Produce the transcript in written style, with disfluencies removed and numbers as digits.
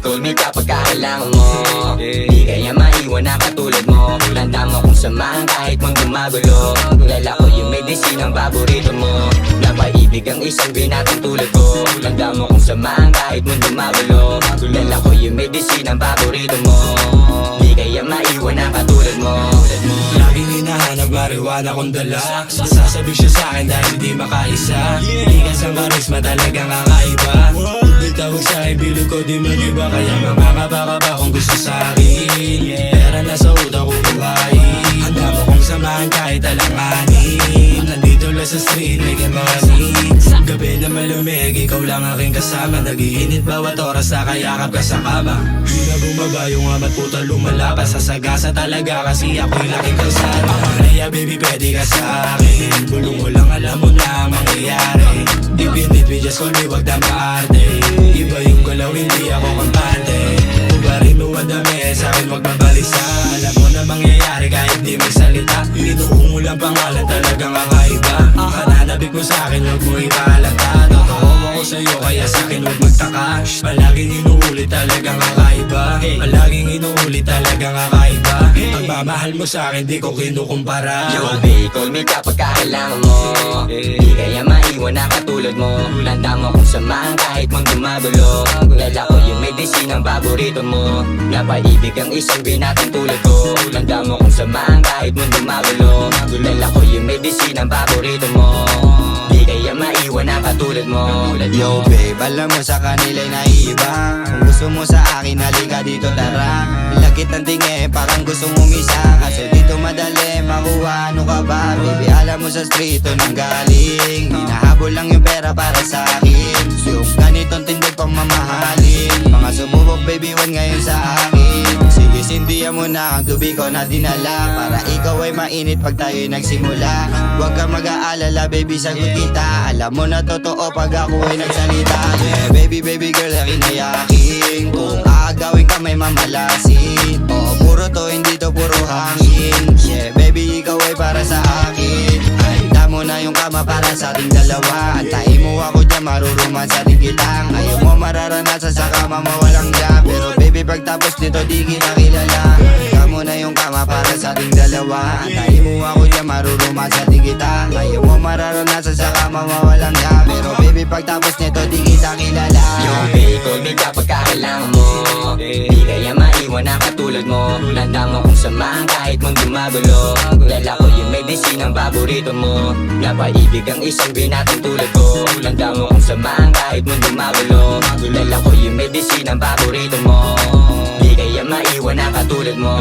call me kapag kailangan mo. Di kaya maiwan na katulad mo. Tanda mo kung samahan kahit mang gumagulo. Dala ko yung medicine ang paborito mo. Napaibig ang isang binatang tulad ko. Tanda mo kung samahan kahit mang gumagulo. Dala ko yung medicine ang paborito mo. Di kaya maiwan na katulad mo. Laging hinahanap marijuana kong dala. Sasabi siya sa'kin dahil di makaisa. Di ka sa karisma talagang kakaiba. Di tawag sa'kin bilog ko di mag-iba. Kaya makakabaka ba kung gusto sa'kin. Pera na sa utak ko buhayin. Handa mo kong samahan kahit alanganin. Nandito lang sa street making money. Gabi na malumig, ikaw lang aking kasama. Nag-iinit bawat oras na kayakap ka sa kama. Di na bumaba yung amat puta lumalapas. Sasagasa talaga kasi ako'y laking kalsada. Kaya baby pwede ka sa akin. Bulong mo lang alam mo na ang mangyayari. If you need me just call me wag na maarte. Iba yung galaw hindi ako kampante. Ubarin mo ang dami sa'kin wag mabalisa. Alam mo na mangyayari kahit di magsalita. Inuho mo lang pangalan talagang kakaiba. Pananabik mo sa'kin wag mo ipaalata. Totoo ako sa'yo kaya sa'kin wag magtaka. Palaging inuulit talagang kakaiba. Palaging inuulit talagang kakaiba. Pagmamahal mo sa'kin di ko kinukumpara. Yo babe, call me kapag kailangan mo. Di kaya maiwan na katulad mo. Tanda mo kung samahan kahit mang gumagulo. Dala ko yung medicine ang paborito mo. Napaibig ang isang binatang tulad ko. Tanda mo kung samahan kahit mang gumagulo. Dala ko yung medicine ang paborito mo. Di kaya maiwan na katulad mo. Yo babe, alam mo sa kanila'y naiiba. Kung gusto mo sa akin, halika dito tara. Lagit ng tingi, parang gusto mong isa. Kaso dito madali, makuha ano ka ba? Baby, alam mo sa street to nang galing. Hinahabol lang yung pera para sa akin. Yung ganitong tindig pang mamahalin. Mga sumubok baby, one ngayon sa akin. Sige, sindihan mo na ang tubig ko na dinala. Para ikaw ay mainit pag tayo'y nagsimula. Huwag ka mag-aalala baby, sagot kita. Alam mo na totoo pag ako ay nagsalita. Yeah, baby girl, akin na yakin. Kung aagawin ka may mamalasin. Oo, puro to, hindi to puro hangin. Yeah, baby, ikaw ay para sa akin. Handa mo na yung kama para sa ating dalawa. Antayin mo ako dyan, maruruman sa tigitang. Ayaw mo mararanasan sa kama mo walang jam. Pero baby, pagtapos nito di kita kilala. Handa mo na yung kama para sa ating dalawa. Antayin mo ako dyan, maruruman sa tigitang. Ayaw mo mararanasan sa kama mo walang jam. Pero baby, pagtapos nito di kita kilala. Yo babe, call me kapag kailangan mo. Di kaya maiwan na katulad mo. Tanda mo kung samahan kahit mang gumagulo. Dala ko yung medicine ang paborito mo. Napaibig ang isang binatang tulad ko. Tanda mo kung samahan kahit mang gumagulo. Dala ko yung medicine ang paborito mo. Di kaya maiwan na katulad mo.